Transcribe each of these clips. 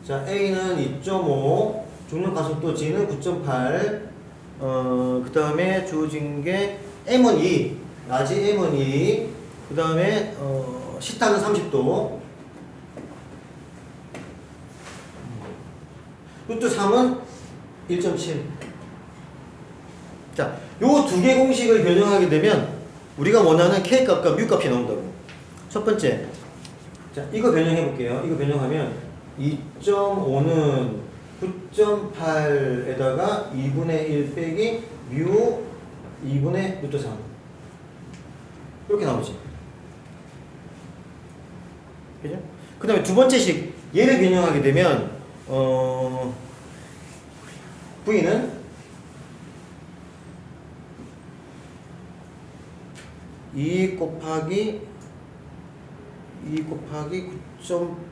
자, A는 2.5, 중력 가속도 G는 9.8, 그 다음에 주어진 게 M은 2, 라지 M은 2, 그 다음에 시타는 30도, 루트 3은 1.7. 자, 요 두 개 공식을 변형하게 되면 우리가 원하는 K 값과 뮤 값이 나온다고. 첫 번째, 자, 이거 변형해 볼게요. 이거 변형하면 2.5는 9.8에다가 2분의 1 빼기 뮤 2분의 루트 3 이렇게 나오지. 그죠? 그 다음에 두 번째 식, 얘를 변형하게 되면 V는 2 곱하기 9.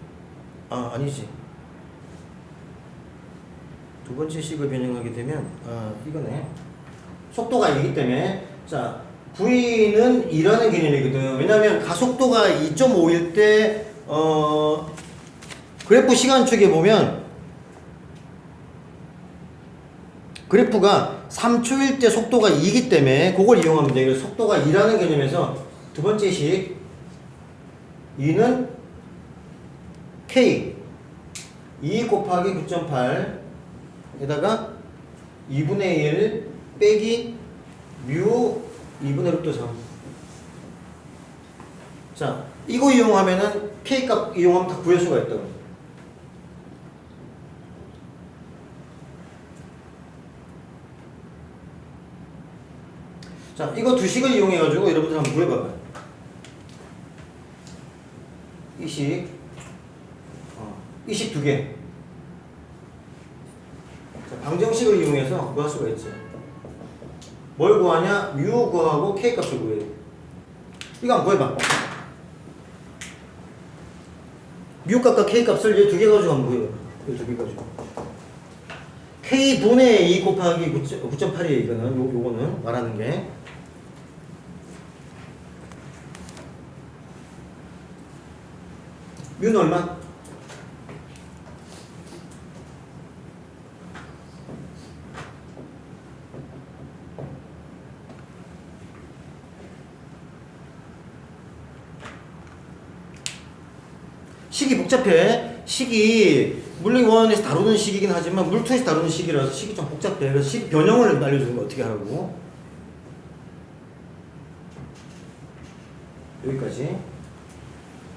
아니지. 두 번째 식을 변형하게 되면 이거네. 속도가 2이기 때문에 자, V는 2라는 개념이거든. 왜냐면 가속도가 2.5일 때 그래프 시간축에 보면 그래프가 3초일 때 속도가 2이기 때문에 그걸 이용하면 돼. 그래서 속도가 2라는 개념에서 두 번째 식 2는 K 2 곱하기 9.8 에다가 2분의 1 빼기 뮤 2분의 루트 3. 자, 이거 이용하면은 K 값 이용하면 다 구할 수가 있다고. 자, 이거 두 식을 이용해가지고 여러분들 한번 구해봐봐요. 이 식 두 개. 자, 방정식을 이용해서 구할 수가 있죠. 뭘 구하냐? 뮤 구하고 K 값을 구해요. 이거 한번 구해봐. 뮤 값과 K 값을 이 두 개 가지고 한번 구해봐. 이 두 개 가지고. K 분의 2 곱하기 9.8이에요. 이거는 요거는 말하는 게. 뮤는 얼마? 식이 복잡해. 식이 물리원에서 다루는 식이긴 하지만 물투에서 다루는 식이라서 식이 좀 복잡해. 그래서 식 변형을 알려주는 거 어떻게 하라고. 여기까지.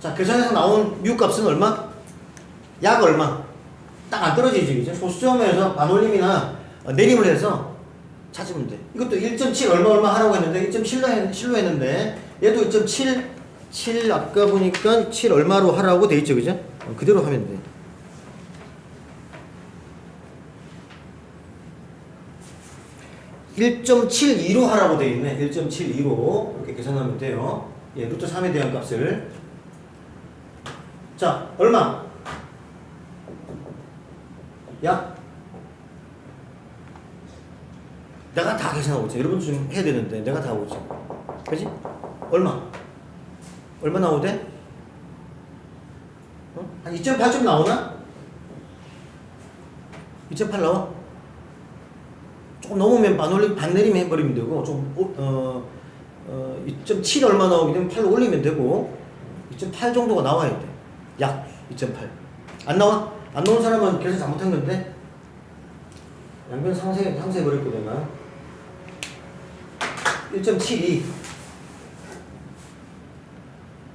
자, 계산해서 나온 뮤 값은 얼마? 약 얼마? 딱 안 떨어지지, 그죠? 소수점에서 반올림이나 내림을 해서 찾으면 돼. 이것도 1.7 얼마 하라고 했는데 1.7로 했는데 얘도 1.7 아까 보니까 7 얼마로 하라고 돼 있죠, 그죠? 그대로 하면 돼. (1.72로) 하라고 돼 있네. 1.72로 이렇게 계산하면 돼요. 예, 루트 3에 대한 값을. 자, 얼마? 야, 내가 다 계산하고 있지. 여러분 좀 해야 되는데 내가 다 하고 있지. 그지? 얼마 나오대? 한 2.8좀 나오나? 2.8 나와? 조금 넘으면 반내림 해버리면 되고, 좀 2.7 얼마 나오게 되면 8로 올리면 되고, 2.8 정도가 나와야 돼. 약 2.8. 안 나와? 안 나온 사람은 계산 잘못한 건데? 양변 상쇄해버렸고 내가 1.72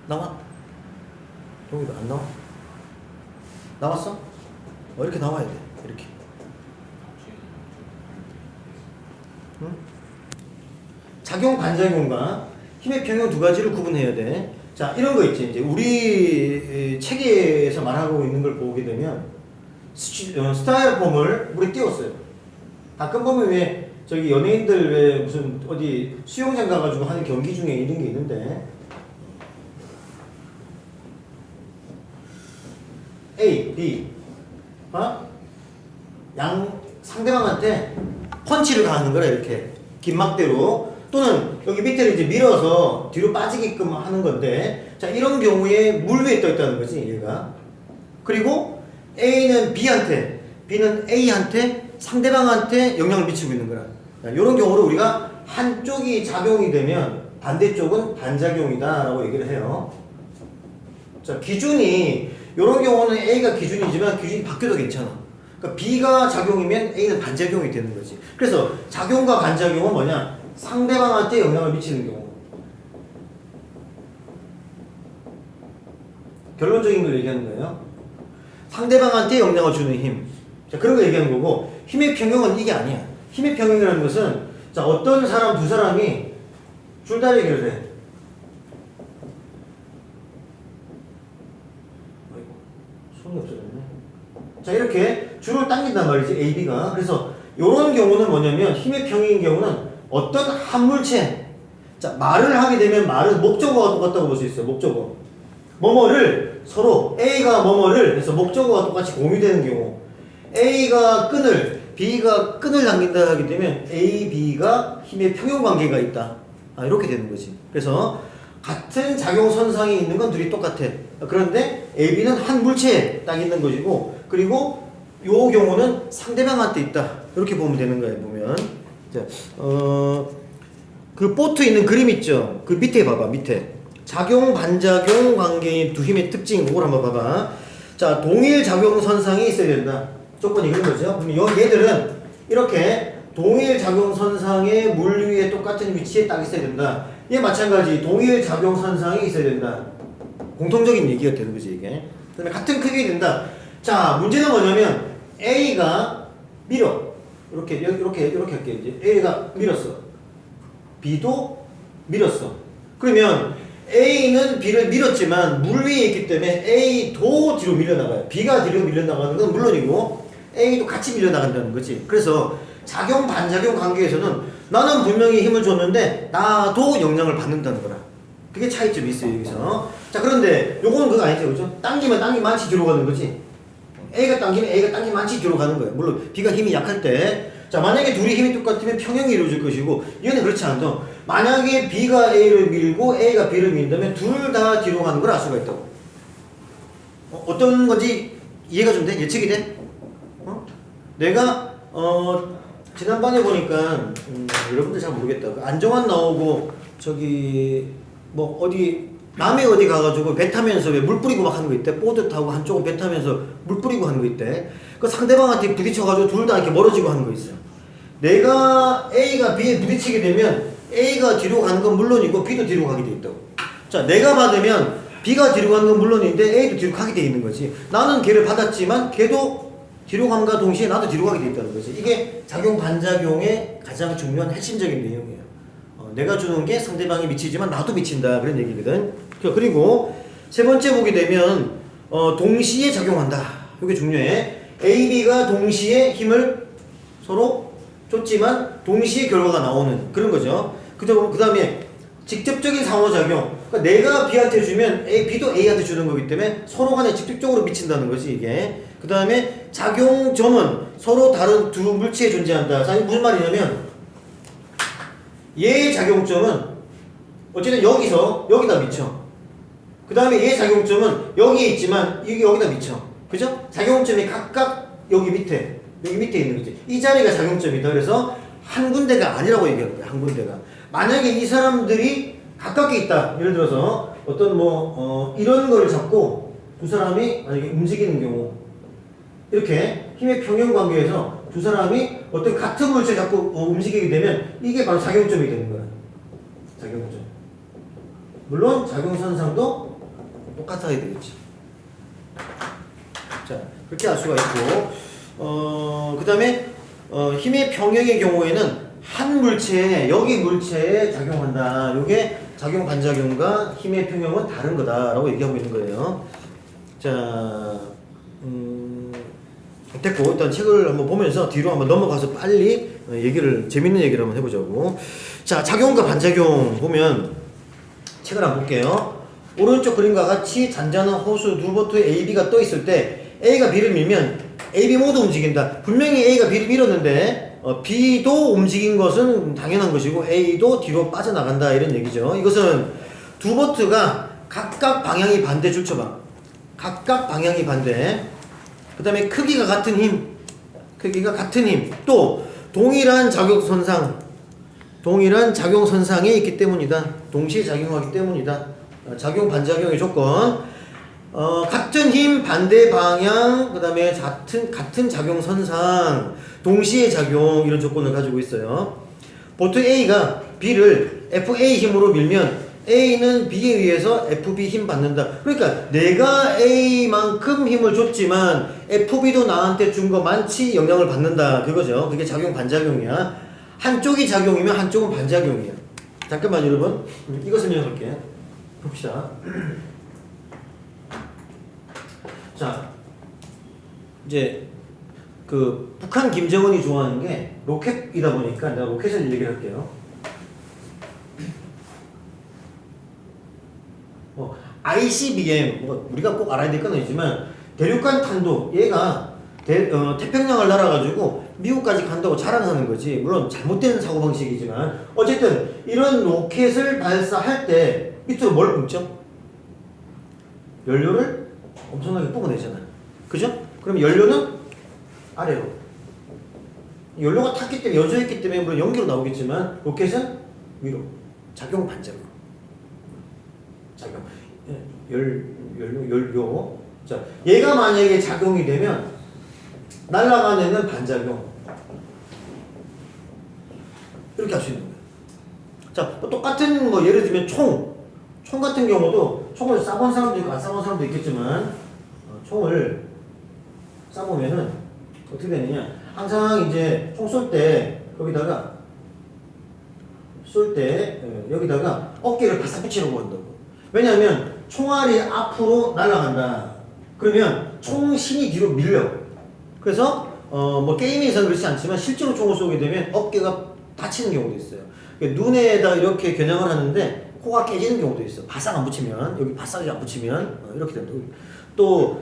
나와? 여기도 안 나와? 나왔어? 이렇게 나와야 돼. 이렇게. 응? 작용 반작용과 힘의 평형 두 가지를 구분해야 돼. 자, 이런 거 있지. 이제 우리 체계에서 말하고 있는 걸 보게 되면 스타이로폼을 물에 띄웠어요. 가끔 보면 왜 저기 연예인들 왜 무슨 어디 수영장 가가지고 하는 경기 중에 이런 게 있는데, A, B, 양 상대방한테 펀치를 가하는 거라. 이렇게 긴 막대로, 또는 여기 밑에를 이제 밀어서 뒤로 빠지게끔 하는 건데, 자, 이런 경우에 물 위에 떠 있다는 거지, 얘가. 그리고 A는 B한테, B는 A한테 상대방한테 영향을 미치고 있는 거라. 이런 경우로 우리가 한쪽이 작용이 되면 반대쪽은 반작용이다 라고 얘기를 해요. 자, 기준이 이런 경우는 A가 기준이지만 기준이 바뀌어도 괜찮아. 그러니까 B가 작용이면 A는 반작용이 되는 거지. 그래서 작용과 반작용은 뭐냐? 상대방한테 영향을 미치는 경우. 결론적인 걸 얘기하는 거예요. 상대방한테 영향을 주는 힘. 자, 그런 거 얘기하는 거고, 힘의 평형은 이게 아니야. 힘의 평형이라는 것은, 자, 어떤 사람, 두 사람이 줄다리기를 해. 아이고, 손이 없어졌네. 자, 이렇게 줄을 당긴단 말이지, A, B가. 그래서, 이런 경우는 뭐냐면, 힘의 평형인 경우는 어떤 한 물체, 자, 말을 하게 되면 말은 목적어가 똑같다고 볼 수 있어요, 목적어. 뭐뭐를 서로 A가 뭐뭐를 해서 목적어가 똑같이 공유되는 경우 A가 끈을 B가 끈을 당긴다 하게 되면 A, B가 힘의 평형관계가 있다. 이렇게 되는 거지. 그래서 같은 작용선상에 있는 건 둘이 똑같아. 그런데 A, B는 한 물체에 딱 있는 것이고 그리고 요 경우는 상대방한테 있다. 이렇게 보면 되는 거예요. 보면 자, 그 보트 있는 그림 있죠? 그 밑에 봐봐. 밑에 작용, 반작용 관계의 두 힘의 특징, 그걸 한번 봐봐. 자, 동일 작용선상에 있어야 된다. 조건이 그런 거죠. 그럼 얘들은 이렇게 동일 작용선상에 물 위에 똑같은 위치에 딱 있어야 된다. 얘 마찬가지 동일 작용선상에 있어야 된다. 공통적인 얘기가 되는 거지, 이게. 그 다음에 같은 크기가 된다. 자, 문제는 뭐냐면 A가 밀어. 이렇게 할게. 이제 A가 밀었어. B도 밀었어. 그러면 A는 B를 밀었지만 물 위에 있기 때문에 A도 뒤로 밀려나가요. B가 뒤로 밀려나가는 건 물론이고 A도 같이 밀려나간다는 거지. 그래서 작용 반작용 관계에서는 나는 분명히 힘을 줬는데 나도 영향을 받는다는 거라. 그게 차이점이 있어요 여기서. 자, 그런데 요거는 그거 아니죠, 그죠? 당기면 당기만치 뒤로 가는 거지. A가 당기면 A가 당기만치 뒤로 가는 거예요. 물론 B가 힘이 약할 때. 자, 만약에 둘이 힘이 똑같으면 평형이 이루어질 것이고 얘는 그렇지 않다. 만약에 B가 A를 밀고 A가 B를 민다면 둘 다 뒤로 가는 걸 알 수가 있다고. 어떤 건지 이해가 좀 돼? 예측이 돼? 내가 지난번에 보니까 여러분들 잘 모르겠다. 안정환 나오고 저기 뭐 어디 남해 어디 가가지고 배 타면서 왜 물 뿌리고 막 하는 거 있대. 보드 타고 한쪽은 배 타면서 물 뿌리고 하는 거 있대. 그 상대방한테 부딪혀가지고 둘 다 이렇게 멀어지고 하는 거 있어. 내가 A가 B에 부딪히게 되면 A가 뒤로 가는 건 물론이고 B도 뒤로 가게 돼 있다고. 자, 내가 받으면 B가 뒤로 가는 건 물론인데 A도 뒤로 가게 돼 있는 거지. 나는 걔를 받았지만 걔도 뒤로 감과 동시에 나도 뒤로 가게 돼 있다는 거지. 이게 작용 반작용의 가장 중요한 핵심적인 내용이에요. 내가 주는 게 상대방이 미치지만 나도 미친다 그런 얘기거든. 그리고 세 번째 보게 되면 동시에 작용한다. 이게 중요해. A, B가 동시에 힘을 서로 줬지만 동시에 결과가 나오는 그런 거죠. 그 다음에 직접적인 상호작용. 그러니까 내가 B한테 주면 B도 A한테 주는 거기 때문에 서로 간에 직접적으로 미친다는 거지 이게. 그 다음에 작용점은 서로 다른 두 물체에 존재한다. 자, 이게 무슨 말이냐면 얘의 작용점은 어쨌든 여기다 미쳐. 그 다음에 얘의 작용점은 여기에 있지만 이게 여기다 미쳐. 그죠? 작용점이 각각 여기 밑에 있는 거지. 이 자리가 작용점이다. 그래서 한 군데가 아니라고 얘기하는 거야. 한 군데가. 만약에 이 사람들이 가깝게 있다. 예를 들어서 어떤 이런 거를 잡고 두 사람이 만약에 움직이는 경우 이렇게 힘의 평형 관계에서 두 사람이 어떤 같은 물체를 잡고 움직이게 되면 이게 바로 작용점이 되는 거야. 작용점. 물론 작용선상도 똑같아야 되겠지. 자, 그렇게 알 수가 있고 그 다음에 힘의 평형의 경우에는 한 물체에 여기 물체에 작용한다. 이게 작용 반작용과 힘의 평형은 다른 거다라고 얘기하고 있는 거예요. 자, 됐고 일단 책을 한번 보면서 뒤로 한번 넘어가서 빨리 재밌는 얘기를 한번 해보자고. 자, 작용과 반작용 보면 책을 한번 볼게요. 오른쪽 그림과 같이 잔잔한 호수 두 보트의 A, B가 떠 있을 때 A가 B를 밀면 A, B 모두 움직인다. 분명히 A가 B를 밀었는데 B도 움직인 것은 당연한 것이고 A도 뒤로 빠져나간다 이런 얘기죠. 이것은 두 보트가 각각 방향이 반대. 줄쳐봐. 각각 방향이 반대. 그 다음에 크기가 같은 힘. 크기가 같은 힘. 또 동일한 작용선상에 있기 때문이다. 동시에 작용하기 때문이다. 작용 반작용의 조건. 같은 힘, 반대 방향, 그 다음에 같은 작용선상, 동시에 작용, 이런 조건을 가지고 있어요. 보트 A가 B를 FA 힘으로 밀면 A는 B에 의해서 FB 힘 받는다. 그러니까 내가 A만큼 힘을 줬지만 FB도 나한테 준 것만치 영향을 받는다. 그거죠. 그게 작용 반작용이야. 한쪽이 작용이면 한쪽은 반작용이야. 잠깐만 여러분. 이거 설명할게. 봅시다. 자, 이제 그 북한 김정은이 좋아하는 게 로켓이다 보니까 내가 로켓을 얘기를 할게요. ICBM, 우리가 꼭 알아야 될 건 아니지만 대륙간 탄도, 얘가 태평양을 날아가지고 미국까지 간다고 자랑하는 거지. 물론 잘못된 사고방식이지만 어쨌든 이런 로켓을 발사할 때 밑으로 뭘 뿜죠? 연료를 엄청나게 뿜어내잖아. 그죠? 그럼 연료는 아래로. 연료가 탔기 때문에, 연소했기 때문에 물론 연기로 나오겠지만 로켓은 위로. 작용 반작용. 작용. 연료. 자, 얘가 만약에 작용이 되면 날아가는 애는 반작용. 이렇게 할 수 있는 거예요. 자, 똑같은 예를 들면 총 같은 경우도 총을 쏴본 사람도 있고 안 쏴본 사람도 있겠지만 총을 쏴보면은 어떻게 되느냐, 항상 이제 총 쏠 때 여기다가 어깨를 바싹 붙이려고 한다고. 왜냐하면 총알이 앞으로 날아간다. 그러면 총신이 뒤로 밀려. 그래서 게임에서는 그렇지 않지만 실제로 총을 쏘게 되면 어깨가 다치는 경우도 있어요. 눈에다 이렇게 겨냥을 하는데 코가 깨지는 경우도 있어. 바싹 안 붙이면, 여기 바싹이 안 붙이면 이렇게 된다. 또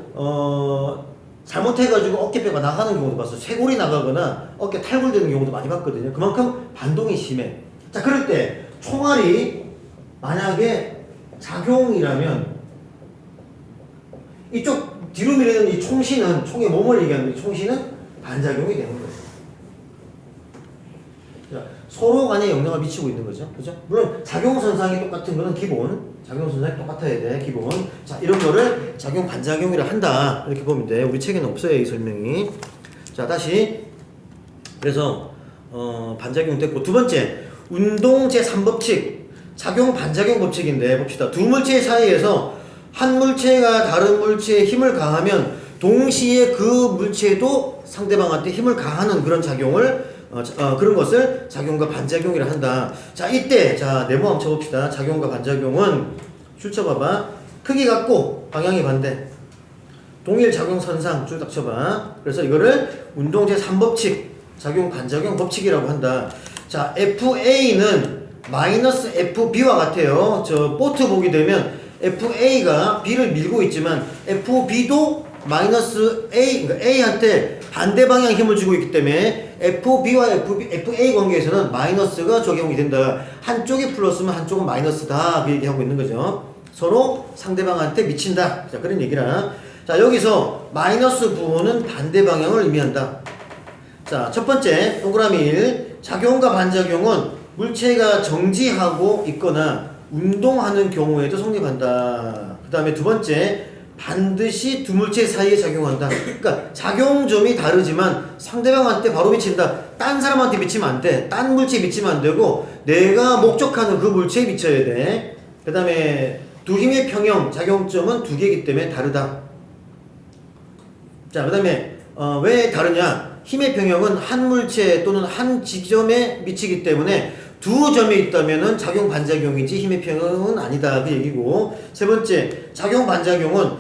잘못해가지고 어깨뼈가 나가는 경우도 봤어. 쇄골이 나가거나 어깨 탈골되는 경우도 많이 봤거든요. 그만큼 반동이 심해. 자, 그럴 때 총알이 만약에 작용이라면 이쪽 뒤로 밀리는 이 총신은, 총의 몸을 얘기하는 이 총신은 반작용이 되는 거예요. 자, 서로 간에 영향을 미치고 있는 거죠. 그죠? 물론 작용선상이 똑같은 거는 기본. 작용선상이 똑같아야 돼. 기본. 자, 이런 거를 작용 반작용이라 한다. 이렇게 보면 돼. 우리 책에는 없어요, 이 설명이. 자, 다시. 그래서 반작용 됐고, 두 번째 운동 제3법칙. 작용 반작용 법칙인데 봅시다. 두 물체 사이에서 한 물체가 다른 물체에 힘을 가하면 동시에 그 물체도 상대방한테 힘을 가하는 그런 작용을 그런 것을 작용과 반작용이라 한다. 자, 이때 네모 한번 쳐봅시다. 작용과 반작용은 줄 쳐봐봐. 크기 같고 방향이 반대. 동일 작용선상 줄 딱 쳐봐. 그래서 이거를 운동 제3법칙 작용 반작용 법칙이라고 한다. 자, FA는 마이너스 FB와 같아요. 저 보트 보게 되면 FA가 B를 밀고 있지만 FB도 마이너스 A, 그러니까 A한테 반대 방향 힘을 주고 있기 때문에 FB와 FA 관계에서는 마이너스가 적용이 된다. 한쪽이 플러스면 한쪽은 마이너스다. 그 얘기하고 있는 거죠. 서로 상대방한테 미친다. 자, 그런 얘기라. 자, 여기서 마이너스 부호는 반대 방향을 의미한다. 자, 첫 번째 동그라미 1. 작용과 반작용은 물체가 정지하고 있거나 운동하는 경우에도 성립한다. 그 다음에 두 번째, 반드시 두 물체 사이에 작용한다. 그러니까 작용점이 다르지만 상대방한테 바로 미친다. 딴 사람한테 미치면 안 돼. 딴 물체에 미치면 안 되고 내가 목적하는 그 물체에 미쳐야 돼. 그 다음에 두 힘의 평형, 작용점은 두 개이기 때문에 다르다. 자, 그 다음에 왜 다르냐? 힘의 평형은 한 물체 또는 한 지점에 미치기 때문에 두 점이 있다면은 작용 반작용이지 힘의 평형은 아니다. 그 얘기고. 세 번째, 작용 반작용은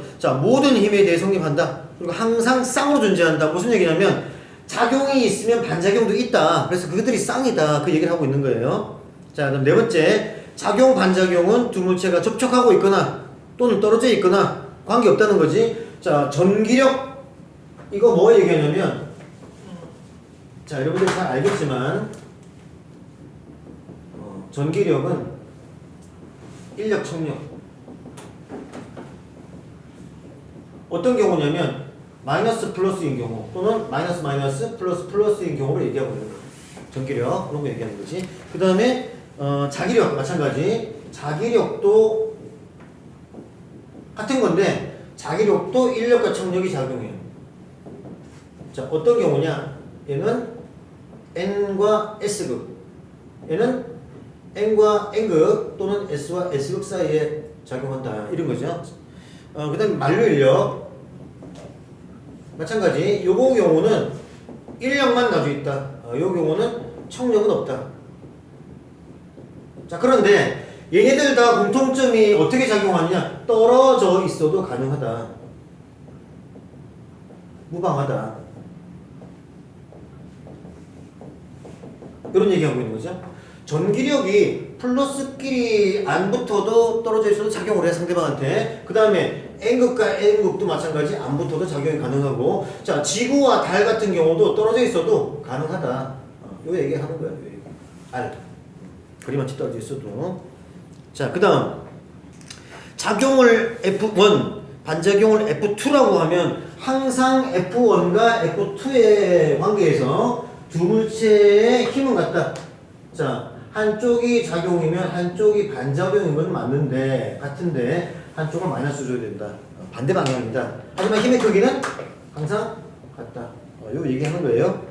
모든 힘에 대해 성립한다. 그리고 항상 쌍으로 존재한다. 무슨 얘기냐면 작용이 있으면 반작용도 있다. 그래서 그것들이 쌍이다. 그 얘기를 하고 있는 거예요. 자, 그럼 네 번째, 작용 반작용은 두 물체가 접촉하고 있거나 또는 떨어져 있거나 관계없다는 거지. 자, 전기력, 이거 뭐 얘기하냐면, 자, 여러분들이 잘 알겠지만 전기력은 인력, 청력. 어떤 경우냐면 마이너스 플러스인 경우 또는 마이너스 마이너스 플러스 플러스인 경우를 얘기하고 있는 거예요. 전기력 그런 거 얘기하는 거지. 그 다음에 자기력 마찬가지. 자기력도 같은 건데 자기력도 인력과 청력이 작용해요. 자, 어떤 경우냐? 얘는 N과 S극, 얘는 N과 N극 또는 S와 S극 사이에 작용한다. 이런 거죠. 그 다음에 만료인력 마찬가지. 요거 경우는 인력만 가지고 있다. 요 경우는 청력은 없다. 자, 그런데 얘네들 다 공통점이 어떻게 작용하느냐? 떨어져 있어도 가능하다. 무방하다. 이런 얘기하고 있는 거죠. 전기력이 플러스끼리 안 붙어도 떨어져 있어도 작용을 해, 상대방한테. 그 다음에 N극과 N극도 마찬가지 안 붙어도 작용이 가능하고. 자, 지구와 달 같은 경우도 떨어져 있어도 가능하다. 요 얘기 하는 거야. 요 얘기. R. 그리만치 떨어져 있어도. 자, 그 다음 작용을 F1, 반작용을 F2라고 하면 항상 F1과 F2의 관계에서 두 물체의 힘은 같다. 자, 한쪽이 작용이면 한쪽이 반작용인 건 맞는데 같은데 한쪽은 마이너스 줘야 된다. 반대 방향이다. 하지만 힘의 크기는 항상 같다. 요 얘기하는 거예요.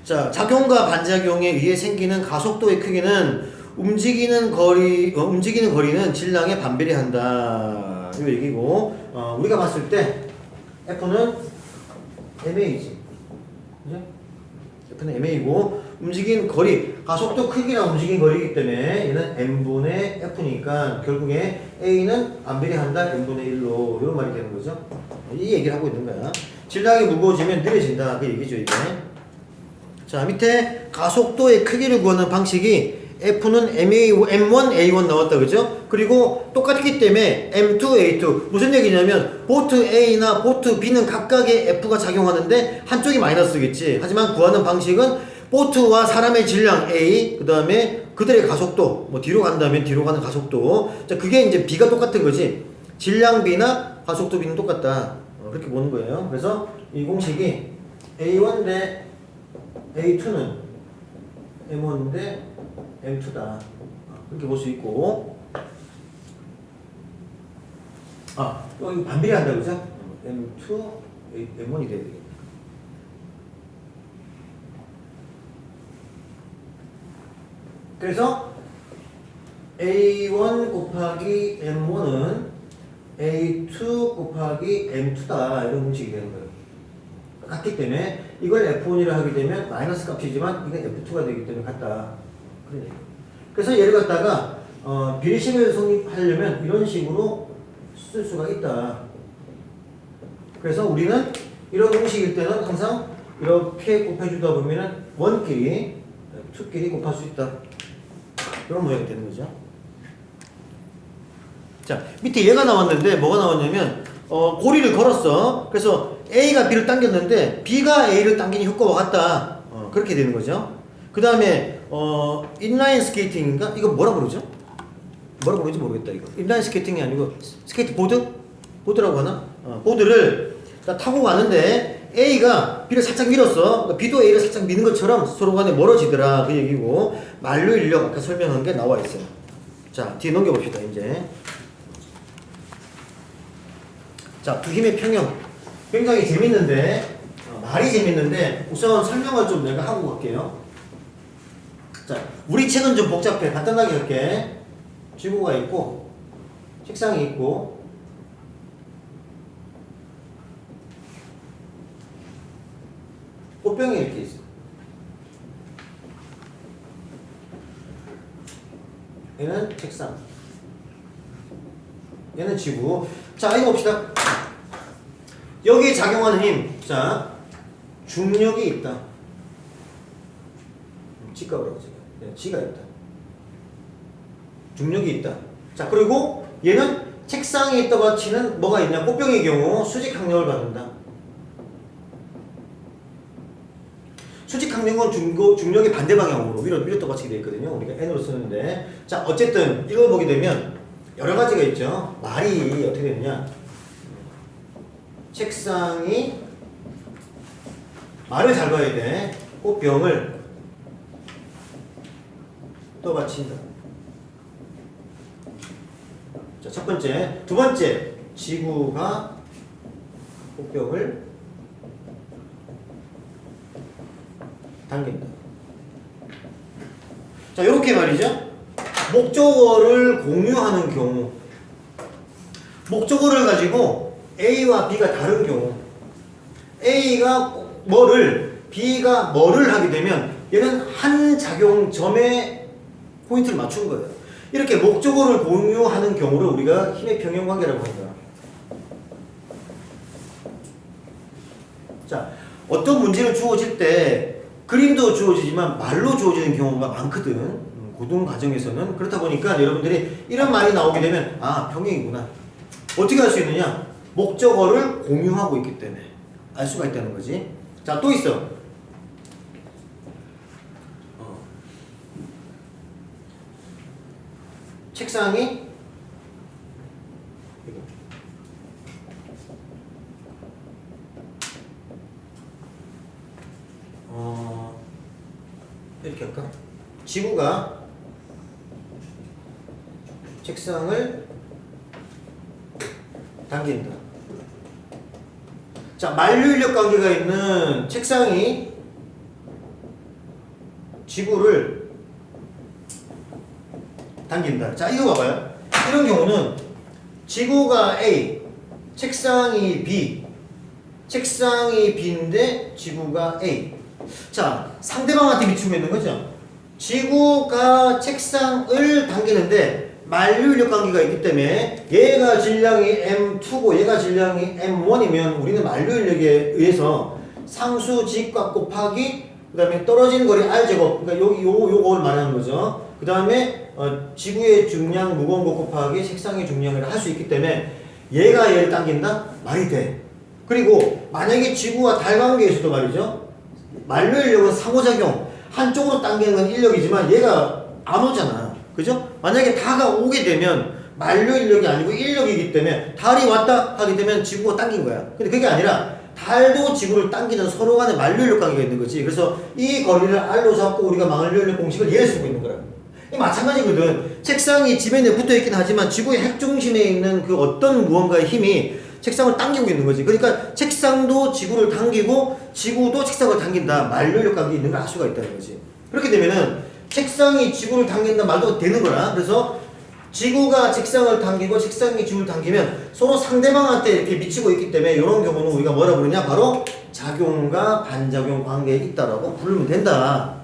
자, 작용과 반작용에 의해 생기는 가속도의 크기는 움직이는 거리는 질량에 반비례한다. 이 얘기고, 우리가 봤을 때 F는 ma지, 그죠? F는 ma고 움직인 거리, 가속도 크기랑 움직인 거리이기 때문에 얘는 m분의 F니까 결국에 A는 반비례한다. m분의 1로 이런 말이 되는 거죠. 이 얘기를 하고 있는 거야. 질량이 무거워지면 느려진다. 그 얘기죠 이게. 자, 밑에 가속도의 크기를 구하는 방식이 F는 M1, A1 나왔다. 그죠? 그리고 똑같기 때문에 M2, A2. 무슨 얘기냐면, 보트 A나 보트 B는 각각의 F가 작용하는데, 한쪽이 마이너스겠지. 하지만 구하는 방식은, 보트와 사람의 질량 A, 그 다음에 그들의 가속도, 뭐 뒤로 간다면 뒤로 가는 가속도. 자, 그게 이제 B가 똑같은 거지. 질량 B나 가속도 B는 똑같다. 그렇게 보는 거예요. 그래서 이 공식이 A1 대 A2는 M1 대 M2다. 그렇게 볼 수 있고. 여기 반비례한다, 그죠? M2, M1이 돼야 되겠다. 그래서 A1 곱하기 M1은 A2 곱하기 M2다. 이런 공식이 되는 거예요. 같기 때문에 이걸 F1이라 하게 되면 마이너스 값이지만 이건 F2가 되기 때문에 같다. 그래서 얘를 갖다가 비례식을 성립하려면 이런 식으로 쓸 수가 있다. 그래서 우리는 이런 공식일 때는 항상 이렇게 곱해주다 보면은 1끼리 2끼리 곱할 수 있다. 이런 모양이 되는 거죠. 자, 밑에 얘가 나왔는데 뭐가 나왔냐면 고리를 걸었어. 그래서 A가 B를 당겼는데 B가 A를 당기는 효과와 같다. 그렇게 되는 거죠. 그 다음에 인라인 스케이팅인가? 이거 뭐라 그러죠? 뭐라 그러는지 모르겠다. 이거 인라인 스케이팅이 아니고 스케이트보드? 보드라고 하나? 보드를 타고 가는데 A가 B를 살짝 밀었어. 그러니까 B도 A를 살짝 미는 것처럼 서로 간에 멀어지더라. 그 얘기고, 만류 인력 아까 설명한 게 나와 있어요. 자, 뒤에 넘겨봅시다. 이제 자, 두 힘의 평형 굉장히 재밌는데 말이 재밌는데 우선 설명을 좀 내가 하고 갈게요. 자, 우리 책은 좀 복잡해. 간단하게 할게. 지구가 있고 책상이 있고 꽃병이 이렇게 있어. 얘는 책상, 얘는 지구. 자, 이거 봅시다. 여기에 작용하는 힘. 자, 중력이 있다. G가 뭐라고 지금? 네, G가 있다. 중력이 있다. 자, 그리고 얘는 책상에 있다고 치는 뭐가 있냐? 꽃병의 경우 수직 항력을 받는다. 수직 항력은 중력의 반대 방향으로 위로 떠받치게 되어 있거든요. 우리가 N으로 쓰는데. 자, 어쨌든 이걸 보게 되면 여러 가지가 있죠. 말이 어떻게 되느냐? 책상이 말을 잘 봐야 돼. 꽃병을 떠받친다. 자, 첫 번째. 두 번째. 지구가 꽃병을 당긴다. 자, 요렇게 말이죠. 목적어를 공유하는 경우. 목적어를 가지고 A와 B가 다른 경우. A가 뭐를, B가 뭐를 하게 되면 얘는 한 작용점에 포인트를 맞춘 거예요. 이렇게 목적어를 공유하는 경우를 우리가 힘의 평형관계라고 합니다. 자, 어떤 문제를 주어질 때 그림도 주어지지만 말로 주어지는 경우가 많거든. 고등 과정에서는. 그렇다 보니까 여러분들이 이런 말이 나오게 되면 아, 평형이구나. 어떻게 할 수 있느냐? 목적어를 공유하고 있기 때문에 알 수가 있다는 거지. 자, 또 있어. 책상이 이렇게 할까? 지구가 책상을 당긴다. 자, 만류인력 관계가 있는 책상이 지구를 당긴다. 자, 이거 봐봐요. 이런 경우는 지구가 A, 책상이 B, 책상이 B인데 지구가 A. 자, 상대방한테 미치고 있는 거죠. 지구가 책상을 당기는데 만류인력 관계가 있기 때문에 얘가 질량이 M2고 얘가 질량이 M1이면 우리는 만류인력에 의해서 상수 직각 곱하기 그 다음에 떨어지는 거리 R제곱, 그러니까 요걸 말하는 거죠. 그 다음에 지구의 중량 무거운 것 곱하기 책상의 중량을 할 수 있기 때문에 얘가 얘를 당긴다? 말이 돼. 그리고 만약에 지구와 달 관계에서도 말이죠. 만류인력은 상호작용, 한쪽으로 당기는 건 인력이지만 얘가 안 오잖아. 그죠? 만약에 다가 오게 되면 만류인력이 아니고 인력이기 때문에 달이 왔다 하게 되면 지구가 당긴 거야. 근데 그게 아니라 달도 지구를 당기는 서로 간의 만류인력 관계가 있는 거지. 그래서 이 거리를 R로 잡고 우리가 만류인력 공식을 얘를 쓰고 있는 거라고. 이 마찬가지거든. 책상이 지면에 붙어 있긴 하지만 지구의 핵중심에 있는 그 어떤 무언가의 힘이 책상을 당기고 있는 거지. 그러니까 책상도 지구를 당기고 지구도 책상을 당긴다. 만류인력 관계 있는 걸 알 수가 있다는 거지. 그렇게 되면은 책상이 지구를 당긴다 말도 되는 거라. 그래서 지구가 책상을 당기고 책상이 지구를 당기면 서로 상대방한테 이렇게 미치고 있기 때문에 이런 경우는 우리가 뭐라 부르냐? 바로 작용과 반작용 관계에 있다라고 부르면 된다.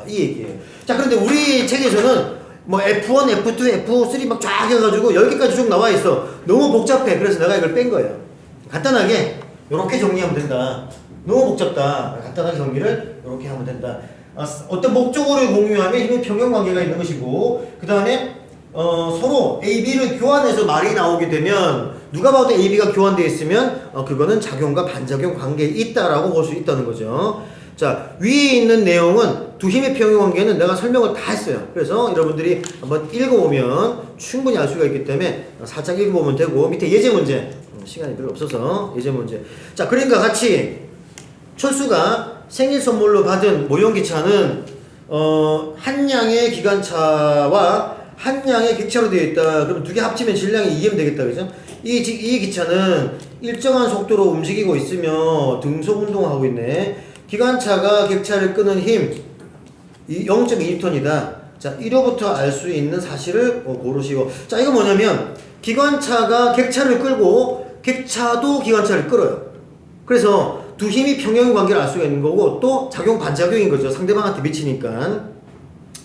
이 얘기예요. 자, 그런데 우리 책에서는 뭐 F1, F2, F3 막 쫙 해가지고 10개까지 쭉 나와 있어. 너무 복잡해. 그래서 내가 이걸 뺀 거예요. 간단하게 이렇게 정리하면 된다. 너무 복잡다. 간단하게 정리를 이렇게 하면 된다. 어떤 목적어를 공유하면 힘의 평형관계가 있는 것이고, 그 다음에 서로 A, B를 교환해서 말이 나오게 되면 누가 봐도 A, B가 교환되어 있으면 그거는 작용과 반작용 관계에 있다라고 볼 수 있다는 거죠. 자, 위에 있는 내용은 두 힘의 평형관계는 내가 설명을 다 했어요. 그래서 여러분들이 한번 읽어보면 충분히 알 수가 있기 때문에 살짝 읽어보면 되고, 밑에 예제 문제, 시간이 별로 없어서 예제 문제. 자, 그러니까 같이 철수가 생일 선물로 받은 모형기차는 한 량의 기관차와 한 량의 객차로 되어 있다. 그럼 두 개 합치면 질량이 2M 되겠다. 그죠? 이 기차는 일정한 속도로 움직이고 있으며 등속 운동을 하고 있네. 기관차가 객차를 끄는 힘 0.2N이다. 자, 이로부터 알 수 있는 사실을 고르시고. 자, 이거 뭐냐면 기관차가 객차를 끌고 객차도 기관차를 끌어요. 그래서 두 힘이 평형 관계를 알 수가 있는 거고, 또 작용 반작용인 거죠. 상대방한테 미치니까.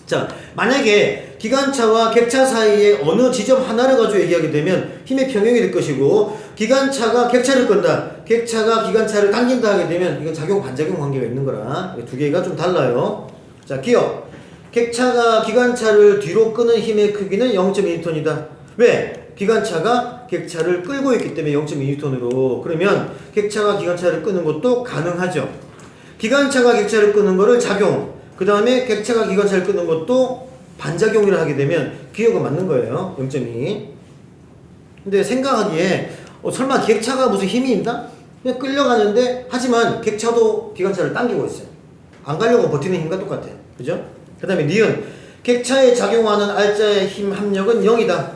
자, 만약에 기관차와 객차 사이에 어느 지점 하나를 가지고 얘기하게 되면 힘의 평형이 될 것이고, 기관차가 객차를 끈다, 객차가 기관차를 당긴다 하게 되면 이건 작용 반작용 관계가 있는 거라. 두 개가 좀 달라요. 자, 기억. 객차가 기관차를 뒤로 끄는 힘의 크기는 0.2N이다. 왜? 기관차가 객차를 끌고 있기 때문에 0.2N으로. 그러면 객차가 기관차를 끄는 것도 가능하죠. 기관차가 객차를 끄는 거를 작용, 그 다음에 객차가 기관차를 끄는 것도 반작용이라 하게 되면 기억은 맞는 거예요. 0.2. 근데 생각하기에 설마 객차가 무슨 힘이 있나? 그냥 끌려가는데 하지만 객차도 기관차를 당기고 있어요. 안 가려고 버티는 힘과 똑같아. 그죠? 그 다음에 니은 객차에 작용하는 알자의 힘 합력은 0이다.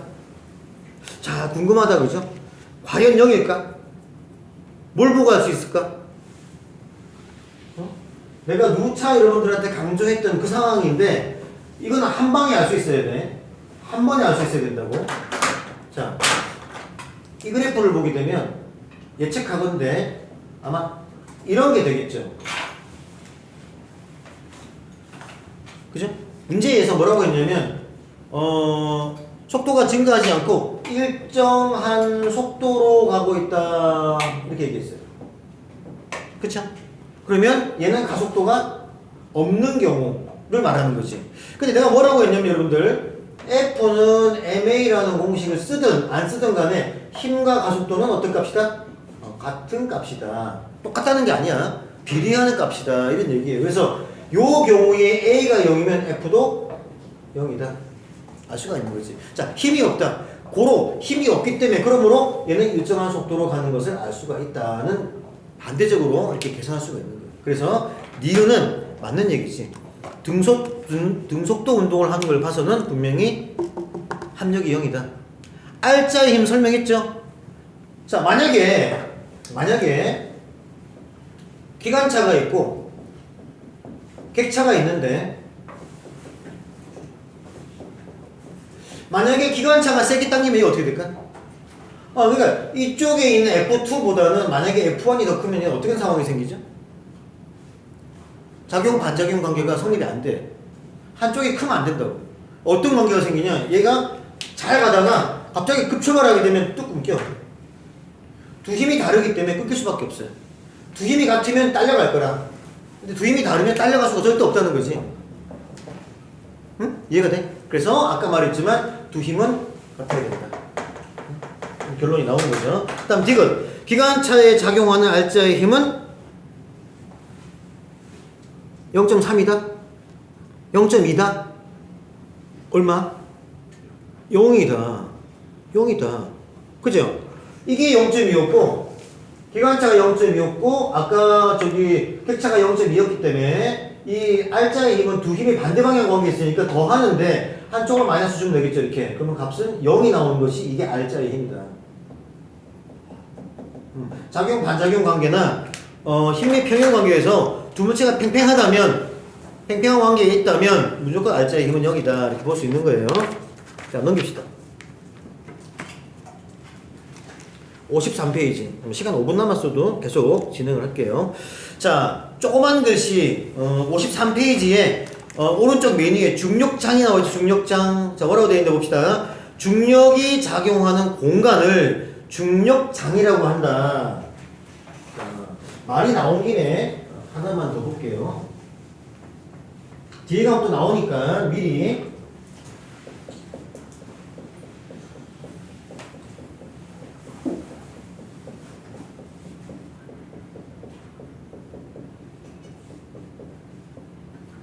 자, 궁금하다. 그죠? 과연 0일까? 뭘 보고 알 수 있을까? 내가 누차 여러분들한테 강조했던 그 상황인데 이거는 한 방에 알 수 있어야 돼. 한 번에 알 수 있어야 된다고. 자, 이 그래프를 보게 되면 예측하건대 아마 이런 게 되겠죠. 그죠? 문제에서 뭐라고 했냐면 속도가 증가하지 않고 일정한 속도로 가고 있다 이렇게 얘기했어요. 그쵸? 그러면 얘는 가속도가 없는 경우를 말하는 거지. 근데 내가 뭐라고 했냐면 여러분들 F는 ma라는 공식을 쓰든 안 쓰든 간에 힘과 가속도는 어떤 값이다? 같은 값이다. 똑같다는 게 아니야. 비례하는 값이다. 이런 얘기예요. 그래서 요 경우에 A가 0이면 F도 0이다. 알 수가 있는 거지. 자, 힘이 없다. 고로 힘이 없기 때문에 그러므로 얘는 일정한 속도로 가는 것을 알 수가 있다는 반대적으로 이렇게 계산할 수가 있는 거예요. 그래서 니은은 맞는 얘기지. 등속도 운동을 하는 걸 봐서는 분명히 합력이 0이다. R자의 힘 설명했죠? 자, 만약에 기관차가 있고 객차가 있는데 만약에 기관차가 세게 당기면 이게 어떻게 될까? 그러니까 이쪽에 있는 F2보다는 만약에 F1이 더 크면 어떻게 상황이 생기죠? 작용 반작용 관계가 성립이 안 돼. 한쪽이 크면 안 된다고. 어떤 관계가 생기냐? 얘가 잘 가다가 갑자기 급출발하게 되면 뚝 끊겨. 두 힘이 다르기 때문에 끊길 수밖에 없어요. 두 힘이 같으면 딸려갈 거라. 근데 두 힘이 다르면 딸려갈 수가 절대 없다는 거지. 응? 이해가 돼? 그래서 아까 말했지만 두 힘은 같아야 된다. 결론이 나오는 거죠. 그 다음 디귿. 기관차에 작용하는 알자의 힘은 0.3이다? 0.2다? 얼마? 0이다. 0이다. 그죠? 이게 0.2였고 기관차가 0.2였고 아까 저기 객차가 0.2였기 때문에 이 알자의 힘은 두 힘이 반대 방향 관계 있으니까 더 하는데 한쪽을 마이너스 주면 되겠죠. 이렇게. 그러면 값은 0이 나오는 것이 이게 알자의 힘이다. 작용 반작용 관계나 힘의 평형 관계에서 두 물체가 팽팽하다면 팽팽한 관계에 있다면 무조건 알자의 힘은 0이다 이렇게 볼 수 있는 거예요. 자, 넘깁시다. 53페이지. 시간 5분 남았어도 계속 진행을 할게요. 자, 조그만 글씨 53페이지에 오른쪽 메뉴에 중력장이 나와있죠. 중력장. 자, 뭐라고 되어 있는데 봅시다. 중력이 작용하는 공간을 중력장이라고 한다. 자, 말이 나온 김에 하나만 더 볼게요. 뒤에 가면 또 나오니까 미리.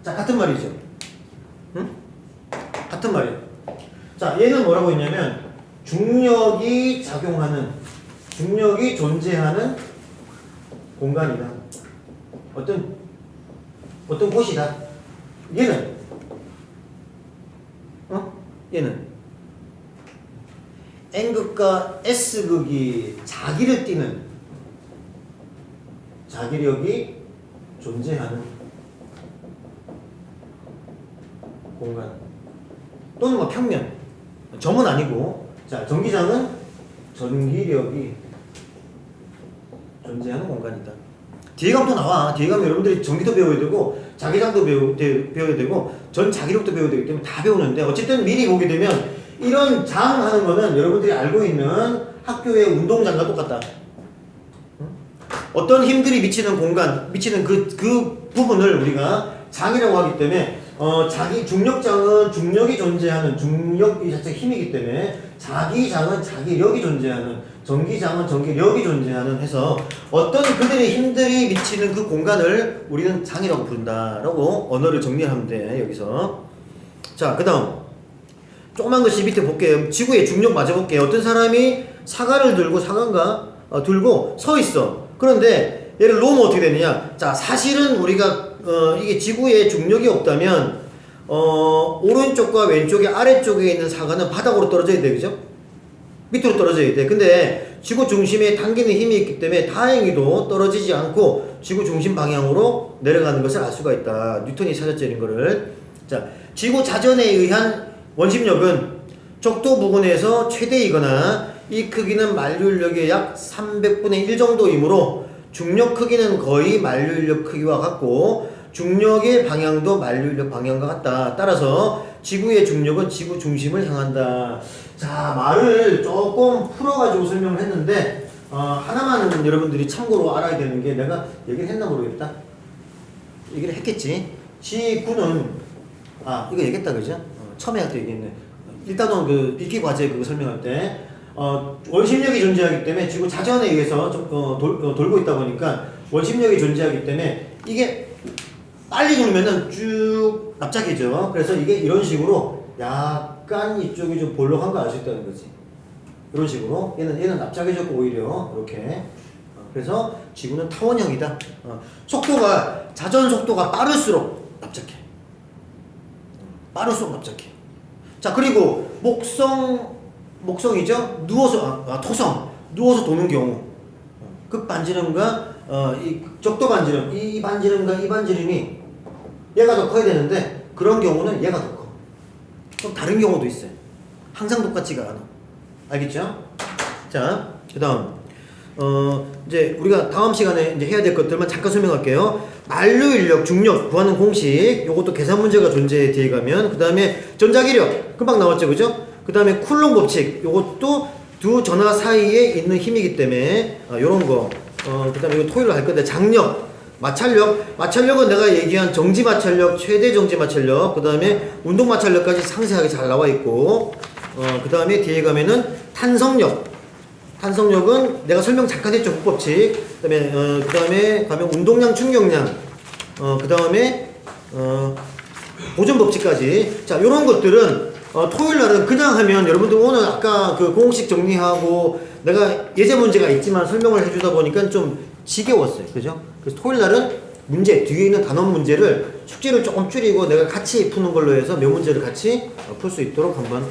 자, 같은 말이죠. 응? 같은 말이에요. 자, 얘는 뭐라고 했냐면 중력이 작용하는, 중력이 존재하는 공간이다. 어떤 곳이다. 얘는 얘는 N극과 S극이 자기를 띠는 자기력이 존재하는 공간 또는 뭐 평면, 점은 아니고, 자, 전기장은 전기력이 존재하는 공간이다. 뒤에 가면 또 나와. 뒤에 가면 여러분들이 전기도 배워야 되고 자기장도 배워야 되고 전 자기력도 배워야 되기 때문에 다 배우는데 어쨌든 미리 보게 되면 이런 장 하는 거는 여러분들이 알고 있는 학교의 운동장과 똑같다. 어떤 힘들이 미치는 공간, 미치는 그 부분을 우리가 장이라고 하기 때문에 자기 중력장은 중력이 존재하는 중력이 자체 힘이기 때문에 자기장은 자기력이 존재하는, 전기장은 전기력이 존재하는 해서 어떤 그들의 힘들이 미치는 그 공간을 우리는 장이라고 부른다라고 언어를 정리하면 돼. 여기서. 자, 그 다음 조그만 것이 밑에 볼게요. 지구의 중력 맞아볼게요. 어떤 사람이 사과를 들고 들고 서 있어. 그런데 얘를 놓으면 어떻게 되느냐? 자, 사실은 우리가 이게 지구에 중력이 없다면 오른쪽과 왼쪽의 아래쪽에 있는 사과는 바닥으로 떨어져야 돼, 그죠? 밑으로 떨어져야 돼. 근데 지구 중심에 당기는 힘이 있기 때문에 다행히도 떨어지지 않고 지구 중심 방향으로 내려가는 것을 알 수가 있다. 뉴턴이 찾았죠, 이런 거를. 자, 지구 자전에 의한 원심력은 적도 부근에서 최대이거나 이 크기는 만류인력의 약 300분의 1 정도이므로 중력 크기는 거의 만류인력 크기와 같고 중력의 방향도 만류인력 방향과 같다. 따라서 지구의 중력은 지구 중심을 향한다. 자, 말을 조금 풀어가지고 설명을 했는데 하나만은 여러분들이 참고로 알아야 되는 게 내가 얘기를 했나 모르겠다. 얘기를 했겠지. 지구는 이거 얘기했다 그죠? 처음에 할 때 얘기했네. 일단은 그 읽기 과제 그거 설명할 때 원심력이 존재하기 때문에 지구 자전에 의해서 좀 돌고 있다 보니까 원심력이 존재하기 때문에 이게 빨리 돌면은 쭉 납작해져. 그래서 이게 이런 식으로 약간 이쪽이 좀 볼록한 거 알 수 있다는 거지. 이런 식으로 얘는 납작해졌고 오히려 이렇게. 그래서 지구는 타원형이다. 속도가 자전 속도가 빠를수록 납작해. 빠를수록 납작해. 자, 그리고 목성이죠. 누워서 토성 누워서 도는 경우 극반지름과 이 적도 반지름 이 반지름과 이 반지름이 얘가 더 커야 되는데 그런 경우는 얘가 더 커. 좀 다른 경우도 있어요. 항상 똑같지가 않아. 알겠죠? 자, 그다음 이제 우리가 다음 시간에 이제 해야 될 것들만 잠깐 설명할게요. 만류인력, 중력 구하는 공식, 요것도 계산 문제가 존재해 뒤에 가면. 그 다음에 전자기력 금방 나왔죠, 그죠? 그 다음에 쿨롱 법칙, 요것도 두 전화 사이에 있는 힘이기 때문에 요런 거. 그 다음에 이거 토요일로 할 건데 장력, 마찰력은 내가 얘기한 정지 마찰력, 최대 정지 마찰력, 그 다음에 운동 마찰력까지 상세하게 잘 나와 있고, 그 다음에 뒤에 가면은 탄성력은 내가 설명 잠깐 했죠, 국법칙. 그 다음에 가면 운동량, 충격량, 그 다음에 보존 법칙까지. 자, 요런 것들은 토요일 날은 그냥 하면 여러분들 오늘 아까 그 공식 정리하고 내가 예제 문제가 있지만 설명을 해주다 보니까 좀 지겨웠어요. 그죠? 그래서 토요일 날은 문제, 뒤에 있는 단원 문제를 숙제를 조금 줄이고 내가 같이 푸는 걸로 해서 몇 문제를 같이 풀 수 있도록 한번